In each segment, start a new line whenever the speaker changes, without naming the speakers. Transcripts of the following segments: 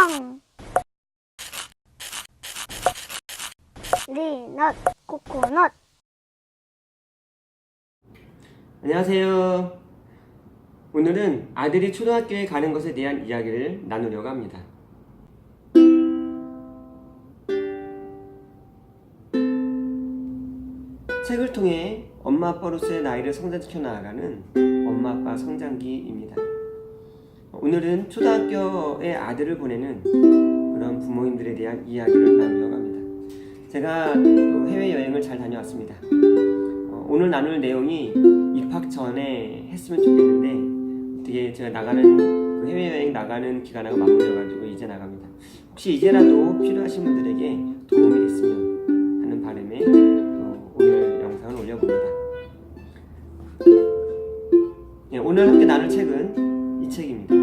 멍 리넛 코코넛.
안녕하세요. 오늘은 아들이 초등학교에 가는 것에 대한 이야기를 나누려고 합니다. 책을 통해 엄마 아빠로서의 나이를 성장시켜 나아가는 엄마 아빠 성장기입니다. 오늘은 초등학교에 아들을 보내는 그런 부모님들에 대한 이야기를 나누려고 합니다. 제가 해외여행을 잘 다녀왔습니다. 오늘 나눌 내용이 입학 전에 했으면 좋겠는데 어떻게 제가 나가는 해외여행 나가는 기간하고 맞물려가지고 이제 나갑니다. 혹시 이제라도 필요하신 분들에게 도움이 됐으면 하는 바람에 오늘 영상을 올려봅니다. 오늘 함께 나눌 책은 이 책입니다.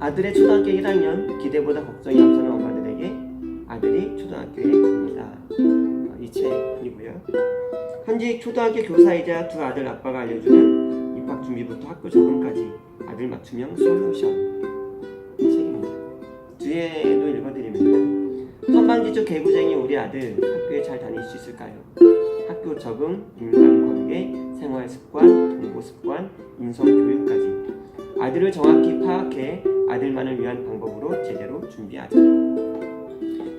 아들의 초등학교 1학년 기대보다 걱정이 앞서는 엄마들에게 아들이 초등학교에 갑니다. 이 책이고요. 현직 초등학교 교사이자 두 아들 아빠가 알려주는 입학 준비부터 학교 적응까지 아들 맞춤형 솔루션 책입니다. 뒤에도 읽어드리면 선방지축 개구쟁이 우리 아들 학교에 잘 다닐 수 있을까요? 학교 적응, 인간관계, 생활습관, 동고습관, 인성교육까지 아들을 정확히 파악해 아들만을 위한 방법으로 제대로 준비하자.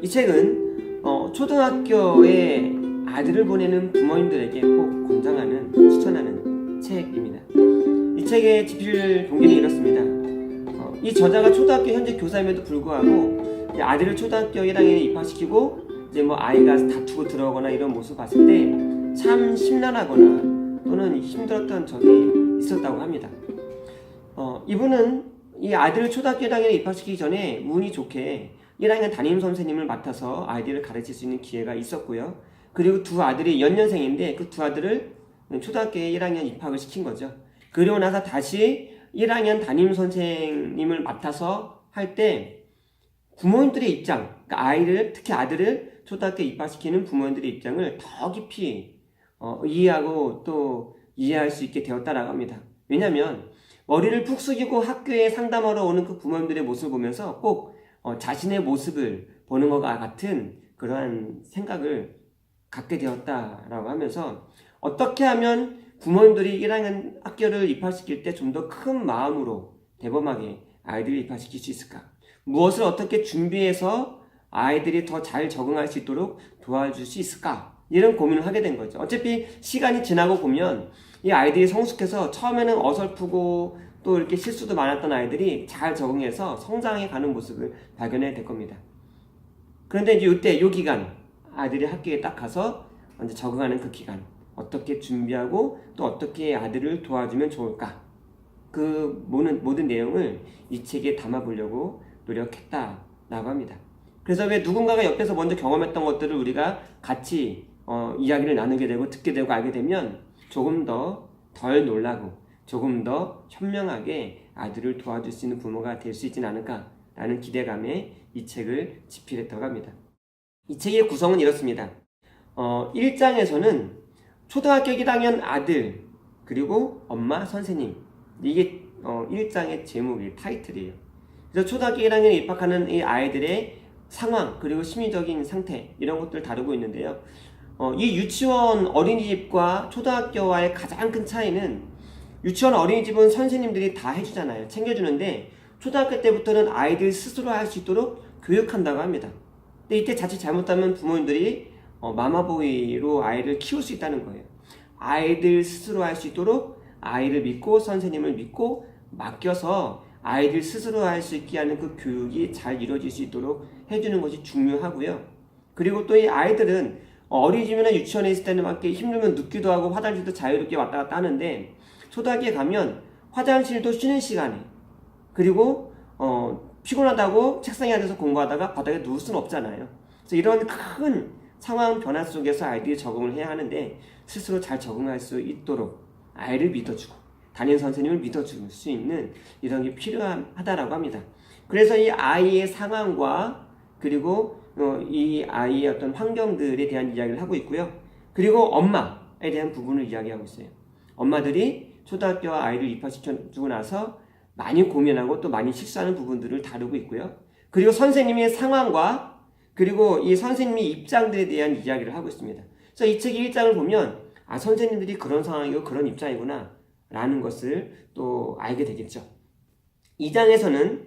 이 책은 초등학교에 아들을 보내는 부모님들에게 꼭 권장하는, 추천하는 책입니다. 이 책의 집필 동기는 이렇습니다. 이 저자가 초등학교 현직 교사임에도 불구하고 아들을 초등학교 1학년에 입학시키고 이제 아이가 다투고 들어오거나 이런 모습을 봤을 때 참 심란하거나 또는 힘들었던 적이 있었다고 합니다. 이분은 이 아들을 초등학교 1학년에 입학시키기 전에 운이 좋게 1학년 담임 선생님을 맡아서 아이들을 가르칠 수 있는 기회가 있었고요. 그리고 두 아들이 연년생인데 그 두 아들을 초등학교에 1학년 입학을 시킨 거죠. 그리고 나서 다시 1학년 담임 선생님을 맡아서 할 때 부모님들의 입장, 그러니까 아이를, 특히 아들을 초등학교에 입학시키는 부모님들의 입장을 더 깊이 이해하고 또 이해할 수 있게 되었다라고 합니다. 왜냐하면 머리를 푹 숙이고 학교에 상담하러 오는 그 부모님들의 모습을 보면서 꼭 자신의 모습을 보는 것과 같은 그러한 생각을 갖게 되었다라고 하면서 어떻게 하면 부모님들이 1학년 학교를 입학시킬 때 좀 더 큰 마음으로 대범하게 아이들을 입학시킬 수 있을까? 무엇을 어떻게 준비해서 아이들이 더 잘 적응할 수 있도록 도와줄 수 있을까? 이런 고민을 하게 된 거죠. 어차피 시간이 지나고 보면 이 아이들이 성숙해서 처음에는 어설프고 또 이렇게 실수도 많았던 아이들이 잘 적응해서 성장해 가는 모습을 발견해야 될 겁니다. 그런데 이제 이때 이 기간 아이들이 학교에 딱 가서 먼저 적응하는 그 기간 어떻게 준비하고 또 어떻게 아들을 도와주면 좋을까? 그 모든 내용을 이 책에 담아보려고 노력했다라고 합니다. 그래서 왜 누군가가 옆에서 먼저 경험했던 것들을 우리가 같이 이야기를 나누게 되고 듣게 되고 알게 되면 조금 더 덜 놀라고 조금 더 현명하게 아들을 도와줄 수 있는 부모가 될 수 있지 않을까라는 기대감에 이 책을 집필했다고 합니다. 이 책의 구성은 이렇습니다. 1장에서는 초등학교 1학년 아들 그리고 엄마 선생님 이게 1장의 제목이 타이틀이에요. 그래서 초등학교 1학년에 입학하는 이 아이들의 상황 그리고 심리적인 상태 이런 것들을 다루고 있는데요. 이 유치원 어린이집과 초등학교와의 가장 큰 차이는 유치원 어린이집은 선생님들이 다 해주잖아요. 챙겨주는데 초등학교 때부터는 아이들 스스로 할 수 있도록 교육한다고 합니다. 근데 이때 자칫 잘못하면 부모님들이 마마보이로 아이를 키울 수 있다는 거예요. 아이들 스스로 할 수 있도록 아이를 믿고 선생님을 믿고 맡겨서 아이들 스스로 할 수 있게 하는 그 교육이 잘 이루어질 수 있도록 해주는 것이 중요하고요. 그리고 또 이 아이들은 어린이집이나 유치원에 있을 때는 막 힘들면 눕기도 하고 화장실도 자유롭게 왔다 갔다 하는데 초등학교에 가면 화장실도 쉬는 시간에 그리고 피곤하다고 책상에 앉아서 공부하다가 바닥에 누울 수는 없잖아요. 그래서 이런 큰 상황 변화 속에서 아이들이 적응을 해야 하는데 스스로 잘 적응할 수 있도록 아이를 믿어주고 담임 선생님을 믿어줄 수 있는 이런 게 필요하다라고 합니다. 그래서 이 아이의 상황과 그리고 이 아이의 어떤 환경들에 대한 이야기를 하고 있고요. 그리고 엄마에 대한 부분을 이야기하고 있어요. 엄마들이 초등학교 아이를 입학시켜주고 나서 많이 고민하고 또 많이 실수하는 부분들을 다루고 있고요. 그리고 선생님의 상황과 그리고 이 선생님의 입장들에 대한 이야기를 하고 있습니다. 그래서 이 책의 1장을 보면 선생님들이 그런 상황이고 그런 입장이구나 라는 것을 또 알게 되겠죠. 2장에서는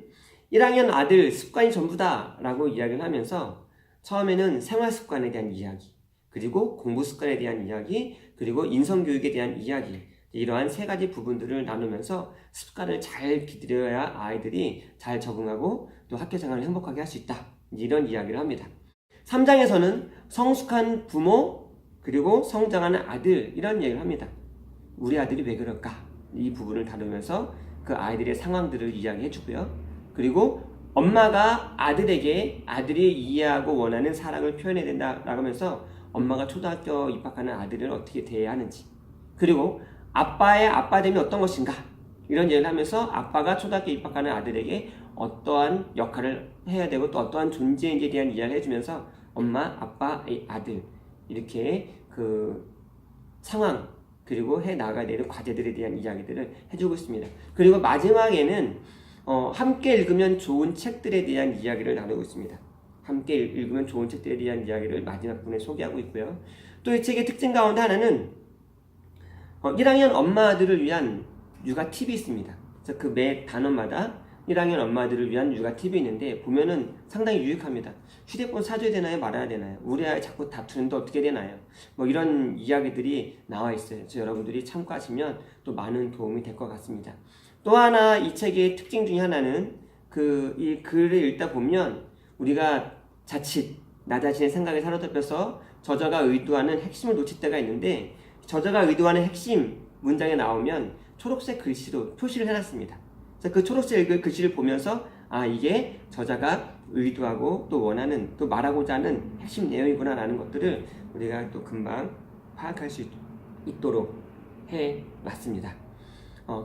1학년 아들 습관이 전부다 라고 이야기를 하면서 처음에는 생활 습관에 대한 이야기, 그리고 공부 습관에 대한 이야기, 그리고 인성교육에 대한 이야기, 이러한 세 가지 부분들을 나누면서 습관을 잘 길들여야 아이들이 잘 적응하고 또 학교 생활을 행복하게 할 수 있다, 이런 이야기를 합니다. 3장에서는 성숙한 부모 그리고 성장하는 아들, 이런 이야기를 합니다. 우리 아들이 왜 그럴까, 이 부분을 다루면서 그 아이들의 상황들을 이야기해 주고요. 그리고 엄마가 아들에게 아들이 이해하고 원하는 사랑을 표현해야 된다라고 하면서 엄마가 초등학교 입학하는 아들을 어떻게 대해야 하는지, 그리고 아빠의 아빠됨이 어떤 것인가, 이런 얘기를 하면서 아빠가 초등학교 입학하는 아들에게 어떠한 역할을 해야 되고 또 어떠한 존재인지에 대한 이야기를 해주면서 엄마, 아빠, 아들, 이렇게 그 상황 그리고 해 나가야 되는 과제들에 대한 이야기들을 해주고 있습니다. 그리고 마지막에는 함께 읽으면 좋은 책들에 대한 이야기를 나누고 있습니다. 함께 읽으면 좋은 책들에 대한 이야기를 마지막 부분에 소개하고 있고요. 또 이 책의 특징 가운데 하나는 1학년 엄마들을 위한 육아 팁이 있습니다. 그래서 그 매 단원마다 1학년 엄마들을 위한 육아 팁이 있는데 보면은 상당히 유익합니다. 휴대폰 사줘야 되나요? 말아야 되나요? 우리 아이 자꾸 다투는데 어떻게 되나요? 뭐 이런 이야기들이 나와 있어요. 그래서 여러분들이 참고하시면 또 많은 도움이 될 것 같습니다. 또 하나 이 책의 특징 중에 하나는 이 글을 읽다 보면 우리가 자칫 나 자신의 생각에 사로잡혀서 저자가 의도하는 핵심을 놓칠 때가 있는데, 저자가 의도하는 핵심 문장에 나오면 초록색 글씨로 표시를 해놨습니다. 그래서 그 초록색 글씨를 보면서 이게 저자가 의도하고 또 원하는 또 말하고자 하는 핵심 내용이구나 라는 것들을 우리가 또 금방 파악할 수 있도록 해놨습니다.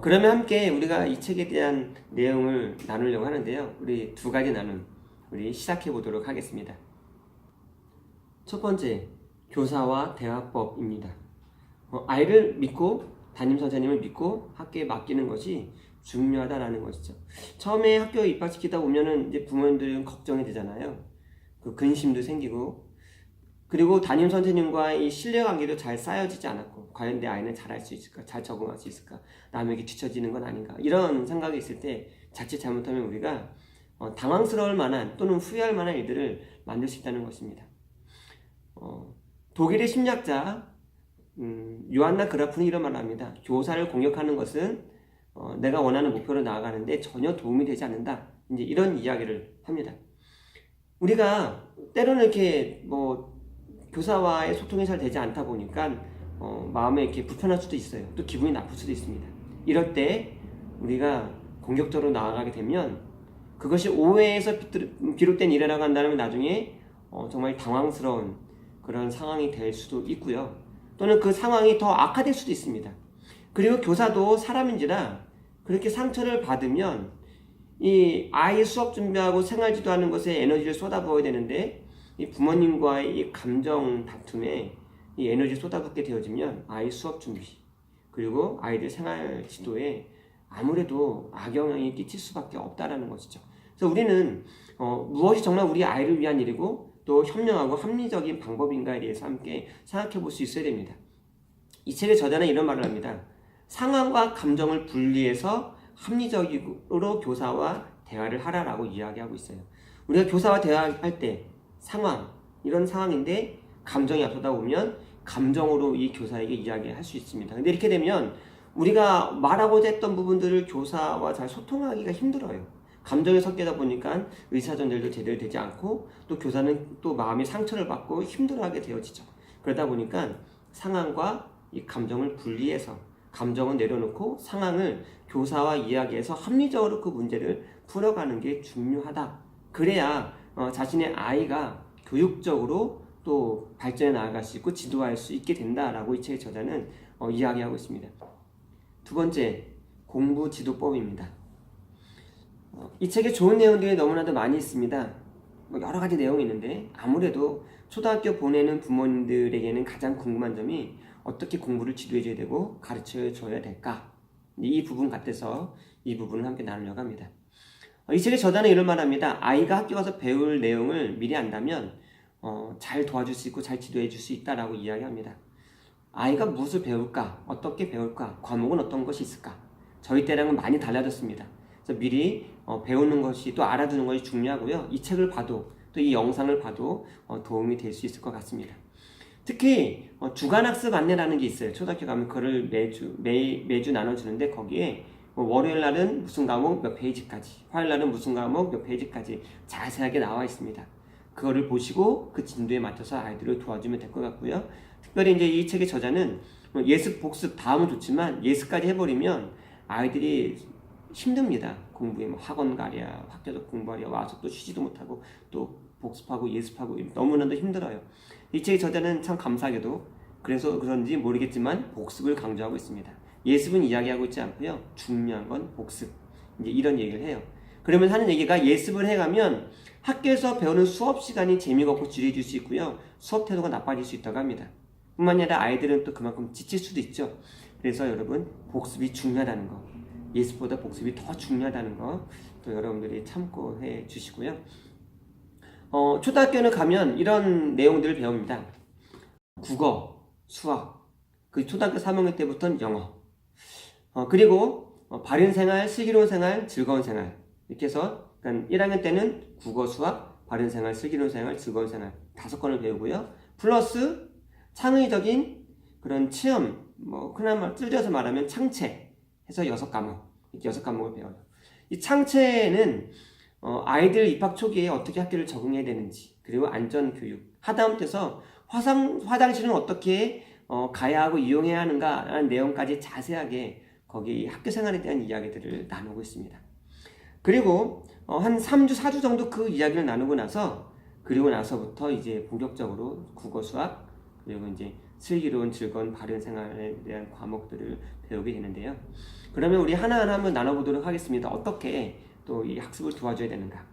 그러면 함께 우리가 이 책에 대한 내용을 나누려고 하는데요. 우리 두 가지 나눔 우리 시작해 보도록 하겠습니다. 첫 번째, 교사와 대화법입니다. 아이를 믿고 담임 선생님을 믿고 학교에 맡기는 것이 중요하다라는 것이죠. 처음에 학교에 입학시키다 보면은 이제 부모님들은 걱정이 되잖아요. 그 근심도 생기고, 그리고 담임 선생님과의 신뢰관계도 잘 쌓여지지 않았고, 과연 내 아이는 잘할 수 있을까, 잘 적응할 수 있을까, 남에게 뒤처지는 건 아닌가, 이런 생각이 있을 때 자칫 잘못하면 우리가 당황스러울 만한 또는 후회할 만한 일들을 만들 수 있다는 것입니다. 독일의 심리학자 요한나 그라프는 이런 말을 합니다. 교사를 공격하는 것은 내가 원하는 목표로 나아가는데 전혀 도움이 되지 않는다, 이제 이런 이야기를 합니다. 우리가 때로는 이렇게 교사와의 소통이 잘 되지 않다 보니까 마음에 이렇게 불편할 수도 있어요. 또 기분이 나쁠 수도 있습니다. 이럴 때 우리가 공격적으로 나아가게 되면 그것이 오해에서 비롯된 일이라고 한다면 나중에 정말 당황스러운 그런 상황이 될 수도 있고요. 또는 그 상황이 더 악화될 수도 있습니다. 그리고 교사도 사람인지라 그렇게 상처를 받으면 이 아이 수업 준비하고 생활 지도하는 것에 에너지를 쏟아부어야 되는데, 이 부모님과의 이 감정 다툼에 이 에너지를 쏟아붓게 되어지면 아이 수업 준비 그리고 아이들 생활 지도에 아무래도 악영향이 끼칠 수밖에 없다라는 것이죠. 그래서 우리는 무엇이 정말 우리 아이를 위한 일이고 또 현명하고 합리적인 방법인가에 대해서 함께 생각해 볼 수 있어야 됩니다. 이 책의 저자는 이런 말을 합니다. 상황과 감정을 분리해서 합리적으로 교사와 대화를 하라라고 이야기하고 있어요. 우리가 교사와 대화할 때 상황, 이런 상황인데 감정이 앞서다 보면 감정으로 이 교사에게 이야기할 수 있습니다. 근데 이렇게 되면 우리가 말하고자 했던 부분들을 교사와 잘 소통하기가 힘들어요. 감정이 섞이다 보니까 의사전달도 제대로 되지 않고 또 교사는 또 마음의 상처를 받고 힘들어하게 되어지죠. 그러다 보니까 상황과 이 감정을 분리해서 감정은 내려놓고 상황을 교사와 이야기해서 합리적으로 그 문제를 풀어가는 게 중요하다. 그래야 자신의 아이가 교육적으로 또 발전해 나아갈 수 있고 지도할 수 있게 된다라고 이 책의 저자는 이야기하고 있습니다. 두 번째, 공부 지도법입니다. 이 책에 좋은 내용들이 너무나도 많이 있습니다. 여러 가지 내용이 있는데 아무래도 초등학교 보내는 부모님들에게는 가장 궁금한 점이 어떻게 공부를 지도해줘야 되고 가르쳐줘야 될까, 이 부분 같아서 이 부분을 함께 나누려고 합니다. 이 책의 저자는 이런 말합니다. 아이가 학교 가서 배울 내용을 미리 안다면 잘 도와줄 수 있고 잘 지도해 줄 수 있다라고 이야기합니다. 아이가 무엇을 배울까? 어떻게 배울까? 과목은 어떤 것이 있을까? 저희 때랑은 많이 달라졌습니다. 그래서 미리 배우는 것이 또 알아두는 것이 중요하고요. 이 책을 봐도 또 이 영상을 봐도 도움이 될 수 있을 것 같습니다. 특히 주간학습 안내라는 게 있어요. 초등학교 가면 그걸 매주 나눠주는데 거기에 월요일 날은 무슨 과목 몇 페이지까지, 화요일 날은 무슨 과목 몇 페이지까지 자세하게 나와 있습니다. 그거를 보시고 그 진도에 맞춰서 아이들을 도와주면 될 것 같고요. 특별히 이제 이 책의 저자는 예습, 복습 다음은 좋지만 예습까지 해버리면 아이들이 힘듭니다. 공부에 학원 가랴, 학교도 공부하랴, 와서 또 쉬지도 못하고 또 복습하고 예습하고 너무나도 힘들어요. 이 책의 저자는 참 감사하게도 그래서 그런지 모르겠지만 복습을 강조하고 있습니다. 예습은 이야기하고 있지 않고요. 중요한 건 복습. 이제 이런 얘기를 해요. 그러면서 하는 얘기가 예습을 해가면 학교에서 배우는 수업 시간이 재미가 없고 지루해질 수 있고요. 수업 태도가 나빠질 수 있다고 합니다. 뿐만 아니라 아이들은 또 그만큼 지칠 수도 있죠. 그래서 여러분 복습이 중요하다는 거, 예습보다 복습이 더 중요하다는 거 또 여러분들이 참고해 주시고요. 초등학교는 가면 이런 내용들을 배웁니다. 국어, 수학, 그 초등학교 3학년 때부터는 영어, 그리고 바른 생활, 슬기로운 생활, 즐거운 생활 이렇게 해서 그러니까 1학년 때는 국어, 수학, 바른 생활, 슬기로운 생활, 즐거운 생활 5건을 배우고요. 플러스 창의적인 그런 체험, 흔한 말 줄여서 말하면 창체 해서 6과목, 이렇게 6과목을 배워요. 이 창체는 아이들 입학 초기에 어떻게 학교를 적응해야 되는지, 그리고 안전교육, 하다못해서 화장실은 어떻게 가야 하고 이용해야 하는가라는 내용까지 자세하게 거기 학교 생활에 대한 이야기들을 나누고 있습니다. 그리고 한 3주, 4주 정도 그 이야기를 나누고 그리고 나서부터 이제 본격적으로 국어, 수학, 그리고 이제 슬기로운, 즐거운, 바른 생활에 대한 과목들을 배우게 되는데요. 그러면 우리 하나하나 한번 나눠보도록 하겠습니다. 어떻게 또 이 학습을 도와줘야 되는가?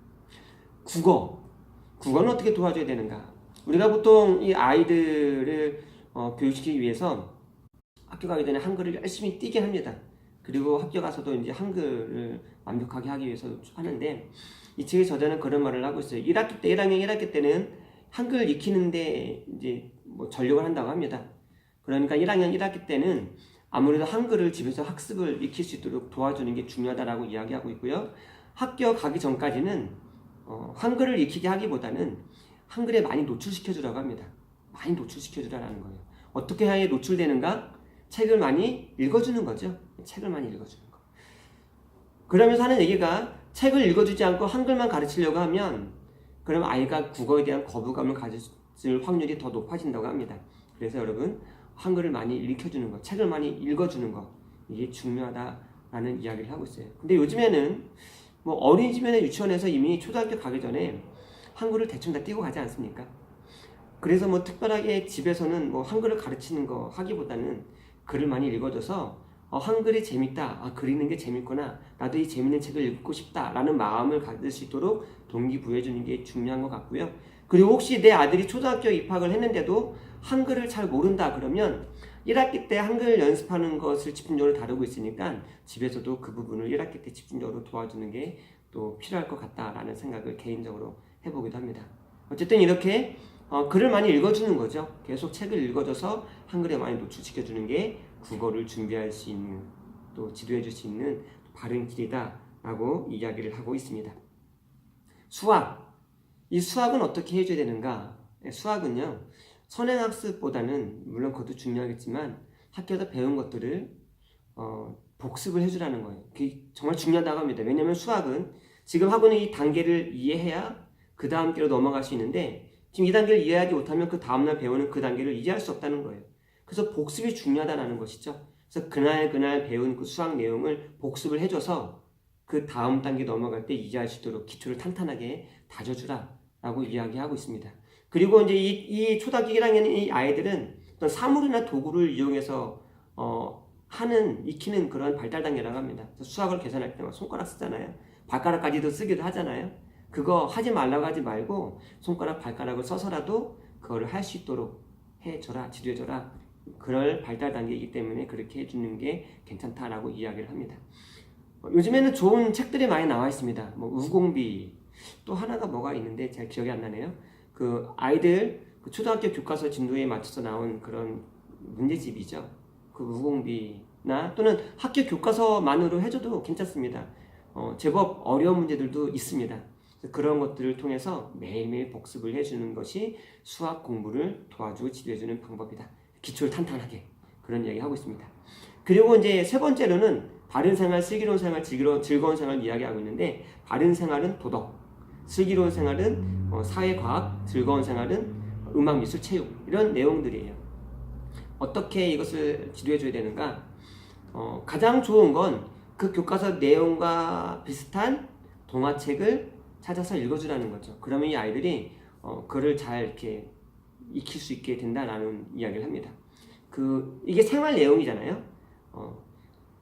국어는 어떻게 도와줘야 되는가? 우리가 보통 이 아이들을 교육시키기 위해서 학교 가기 전에 한글을 열심히 띄게 합니다. 그리고 학교 가서도 이제 한글을 완벽하게 하기 위해서 하는데 이 책의 저자는 그런 말을 하고 있어요. 1학년 1학기 때는 한글 익히는데 이제 전력을 한다고 합니다. 그러니까 1학년 1학기 때는 아무래도 한글을 집에서 학습을 익힐 수 있도록 도와주는 게 중요하다라고 이야기하고 있고요. 학교 가기 전까지는 한글을 익히게 하기보다는 한글에 많이 노출시켜주라고 합니다. 많이 노출시켜주라는 거예요. 어떻게 해야 노출되는가? 책을 많이 읽어주는 거죠. 책을 많이 읽어주는 거. 그러면서 하는 얘기가 책을 읽어주지 않고 한글만 가르치려고 하면 그럼 아이가 국어에 대한 거부감을 가질 확률이 더 높아진다고 합니다. 그래서 여러분 한글을 많이 읽혀주는 거, 책을 많이 읽어주는 거 이게 중요하다라는 이야기를 하고 있어요. 근데 요즘에는 어린이집이나 유치원에서 이미 초등학교 가기 전에 한글을 대충 다 띄고 가지 않습니까? 그래서 특별하게 집에서는 한글을 가르치는 거 하기보다는 글을 많이 읽어줘서 한글이 재밌다, 그리는 게 재밌구나, 나도 이 재밌는 책을 읽고 싶다 라는 마음을 가질 수 있도록 동기부여해 주는 게 중요한 것 같고요. 그리고 혹시 내 아들이 초등학교 입학을 했는데도 한글을 잘 모른다 그러면 1학기 때 한글 연습하는 것을 집중적으로 다루고 있으니까 집에서도 그 부분을 1학기 때 집중적으로 도와주는 게 또 필요할 것 같다라는 생각을 개인적으로 해보기도 합니다. 어쨌든 이렇게 글을 많이 읽어주는 거죠. 계속 책을 읽어줘서 한글에 많이 노출시켜주는 게 국어를 준비할 수 있는 또 지도해 줄 수 있는 바른 길이다 라고 이야기를 하고 있습니다. 이 수학은 어떻게 해줘야 되는가? 수학은요 선행학습보다는 물론 그것도 중요하겠지만 학교에서 배운 것들을 복습을 해주라는 거예요. 그게 정말 중요하다고 합니다. 왜냐하면 수학은 지금 하고 있는 이 단계를 이해해야 그 다음 단계로 넘어갈 수 있는데 지금 이 단계를 이해하지 못하면 그 다음날 배우는 그 단계를 이해할 수 없다는 거예요. 그래서 복습이 중요하다는 것이죠. 그래서 그날 배운 그 수학 내용을 복습을 해줘서 그 다음 단계 넘어갈 때 이해할 수 있도록 기초를 탄탄하게 다져주라 라고 이야기하고 있습니다. 그리고 이제 이 초등학교 1학년 이 아이들은 어떤 사물이나 도구를 이용해서 익히는 그런 발달 단계라고 합니다. 수학을 계산할 때 손가락 쓰잖아요. 발가락까지도 쓰기도 하잖아요. 그거 하지 말라고 하지 말고 손가락, 발가락을 써서라도 그걸 할 수 있도록 해줘라, 지도해줘라. 그럴 발달 단계이기 때문에 그렇게 해주는 게 괜찮다라고 이야기를 합니다. 요즘에는 좋은 책들이 많이 나와 있습니다. 뭐 우공비, 또 하나가 뭐가 있는데 잘 기억이 안 나네요. 그 아이들 그 초등학교 교과서 진도에 맞춰서 나온 그런 문제집이죠. 그 우공비나 또는 학교 교과서만으로 해줘도 괜찮습니다. 제법 어려운 문제들도 있습니다. 그런 것들을 통해서 매일매일 복습을 해주는 것이 수학 공부를 도와주고 지도해주는 방법이다. 기초를 탄탄하게 그런 이야기 하고 있습니다. 그리고 이제 세 번째로는 바른 생활, 슬기로운 생활, 즐거운 생활을 이야기하고 있는데, 바른 생활은 도덕, 슬기로운 생활은 사회과학, 즐거운 생활은 음악, 미술, 체육, 이런 내용들이에요. 어떻게 이것을 지도해줘야 되는가? 가장 좋은 건 그 교과서 내용과 비슷한 동화책을 찾아서 읽어주라는 거죠. 그러면 이 아이들이 그를 잘 이렇게 익힐 수 있게 된다라는 이야기를 합니다. 이게 생활 내용이잖아요.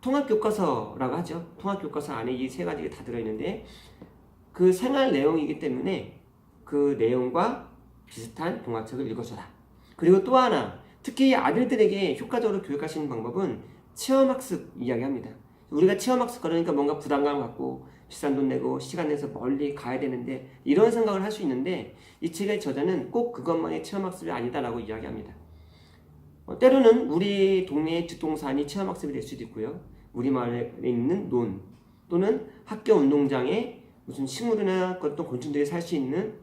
통합교과서라고 하죠. 통합교과서 안에 이 세 가지가 다 들어있는데, 그 생활 내용이기 때문에 그 내용과 비슷한 동화책을 읽어줘라. 그리고 또 하나, 특히 아들들에게 효과적으로 교육하시는 방법은 체험학습 이야기합니다. 우리가 체험학습 그러니까 뭔가 부담감을 갖고 비싼 돈 내고 시간 내서 멀리 가야 되는데, 이런 생각을 할 수 있는데, 이 책의 저자는 꼭 그것만의 체험학습이 아니다라고 이야기합니다. 때로는 우리 동네의 뒷동산이 체험학습이 될 수도 있고요. 우리 마을에 있는 논, 또는 학교 운동장에 무슨 식물이나 어떤 곤충들이 살 수 있는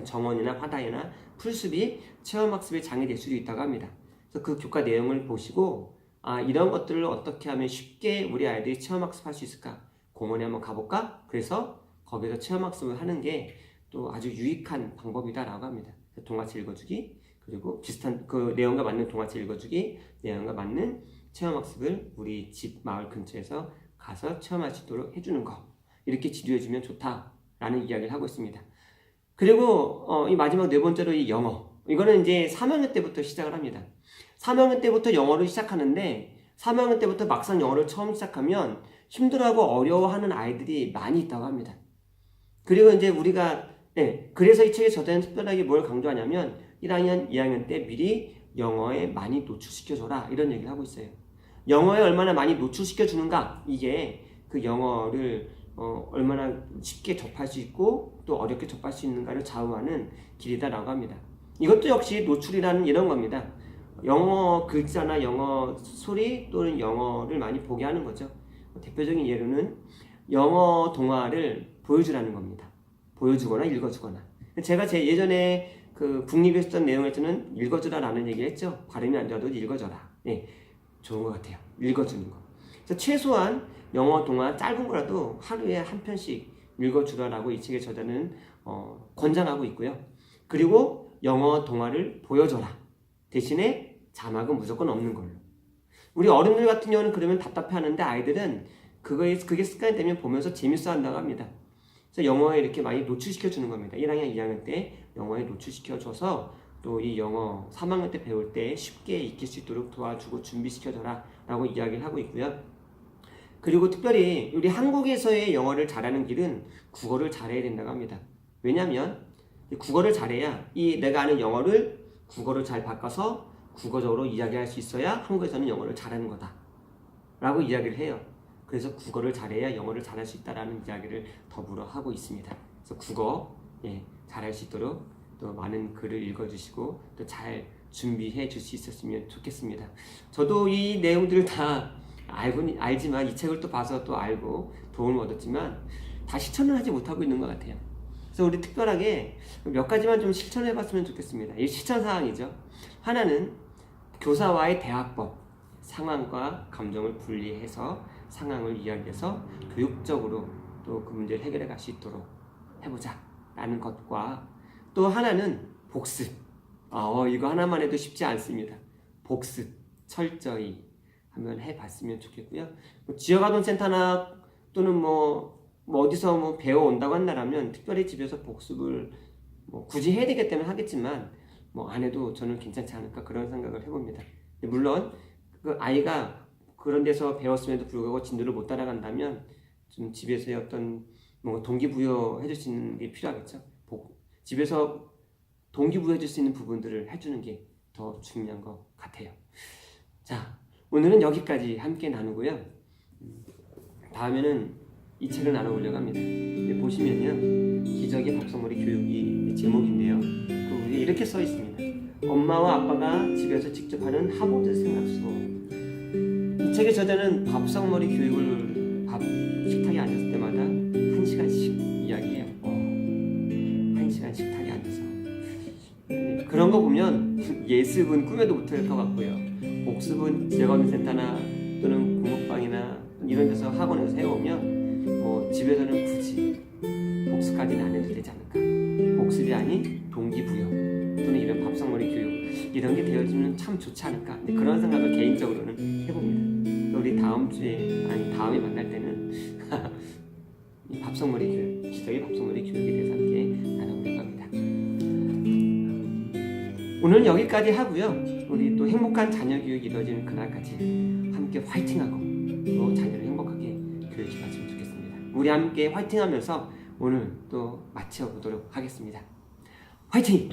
정원이나 바다나 풀숲이 체험학습의 장이 될 수도 있다고 합니다. 그래서 그 교과 내용을 보시고, 이런 것들을 어떻게 하면 쉽게 우리 아이들이 체험학습할 수 있을까? 공원에 한번 가볼까? 그래서 거기서 체험학습을 하는 게 또 아주 유익한 방법이다라고 합니다. 동화책 읽어주기, 그리고 비슷한 그 내용과 맞는 동화책 읽어주기, 내용과 맞는 체험학습을 우리 집 마을 근처에서 가서 체험할 수 있도록 해주는 거, 이렇게 지도해주면 좋다라는 이야기를 하고 있습니다. 그리고 이 마지막 네 번째로 이 영어, 이거는 이제 3학년 때부터 시작을 합니다. 3학년 때부터 영어를 시작하는데, 3학년 때부터 막상 영어를 처음 시작하면 힘들어하고 어려워하는 아이들이 많이 있다고 합니다. 그리고 이제 우리가 그래서 이 책의 저자는 특별하게 뭘 강조하냐면 1학년, 2학년 때 미리 영어에 많이 노출시켜줘라, 이런 얘기를 하고 있어요. 영어에 얼마나 많이 노출시켜주는가, 이게 그 영어를 얼마나 쉽게 접할 수 있고 또 어렵게 접할 수 있는가를 좌우하는 길이다라고 합니다. 이것도 역시 노출이라는 이런 겁니다. 영어 글자나 영어 소리 또는 영어를 많이 보게 하는 거죠. 대표적인 예로는 영어 동화를 보여주라는 겁니다. 보여주거나 읽어주거나. 제가 예전에 그 국립에서 했던 내용에서는 읽어주라라는 얘기를 했죠. 발음이 안 좋아도 읽어줘라. 좋은 것 같아요. 읽어주는 거. 그래서 최소한 영어 동화 짧은 거라도 하루에 한 편씩 읽어주라라고 이 책의 저자는 권장하고 있고요. 그리고 영어 동화를 보여줘라. 대신에 자막은 무조건 없는 걸로. 우리 어른들 같은 경우는 그러면 답답해하는데, 아이들은 그게 습관이 되면 보면서 재밌어 한다고 합니다. 그래서 영어에 이렇게 많이 노출시켜 주는 겁니다. 1학년, 2학년 때 영어에 노출시켜 줘서 또 이 영어 3학년 때 배울 때 쉽게 익힐 수 있도록 도와주고 준비시켜줘라 라고 이야기를 하고 있고요. 그리고 특별히 우리 한국에서의 영어를 잘하는 길은 국어를 잘해야 된다고 합니다. 왜냐하면 국어를 잘해야 내가 아는 영어를 국어로 잘 바꿔서 국어적으로 이야기할 수 있어야 한국에서는 영어를 잘하는 거다 라고 이야기를 해요. 그래서 국어를 잘해야 영어를 잘할 수 있다라는 이야기를 더불어 하고 있습니다. 그래서 국어 잘할 수 있도록 또 많은 글을 읽어주시고 또 잘 준비해 줄 수 있었으면 좋겠습니다. 저도 이 내용들을 다 알지만, 이 책을 또 봐서 또 알고 도움을 얻었지만 다 실천을 하지 못하고 있는 것 같아요. 그래서 우리 특별하게 몇 가지만 좀 실천해 봤으면 좋겠습니다. 이 실천 사항이죠. 하나는 교사와의 대화법, 상황과 감정을 분리해서 상황을 이야기해서 교육적으로 또 그 문제를 해결해 갈 수 있도록 해보자 라는 것과, 또 하나는 복습. 이거 하나만 해도 쉽지 않습니다. 복습 철저히 한번 해봤으면 좋겠고요. 지역아동센터나 또는 어디서 배워온다고 한다면 특별히 집에서 복습을 굳이 해야 되기 때문에 하겠지만 안 해도 저는 괜찮지 않을까, 그런 생각을 해봅니다. 물론 그 아이가 그런 데서 배웠음에도 불구하고 진도를 못 따라간다면 좀 집에서의 어떤 동기부여 해줄 수 있는 게 필요하겠죠. 집에서 동기부여 해줄 수 있는 부분들을 해주는 게 더 중요한 것 같아요. 자, 오늘은 여기까지 함께 나누고요. 다음에는 이 책을 나눠보려고 합니다. 보시면요, 기적의 밥상머리 교육이 제목인데요. 그 위에 이렇게 써 있습니다. 엄마와 아빠가 집에서 직접 하는 하버드 생활 속. 이 책의 저자는 밥상머리 교육을 식탁에 앉았을 때마다 1시간씩 이야기해요. 1시간 식탁에 앉아서. 그런 거 보면 예습은 꿈에도 못할 것 같고요. 복습은 지역어민센터나 또는 공업방이나 이런 데서 학원에서 해오면 집에서는 굳이 복습까지는 안 해도 되지 않을까. 복습이 아닌 동기부여 또는 이런 밥상머리 교육 이런 게 되어지면 참 좋지 않을까. 그런 생각을 개인적으로는 해봅니다. 우리 다음 주에 아니 다음에 만날 때는 이 밥상머리 교육, 기적의 밥상머리 교육에 대해서 함께 나눠보려고 합니다. 오늘은 여기까지 하고요. 우리 또 행복한 자녀 교육이 이루어지는 그날까지 함께 화이팅하고 또 자녀를 행복하게 교육해봤으면 좋겠습니다. 우리 함께 화이팅하면서 오늘 또 마쳐보도록 하겠습니다. 화이팅!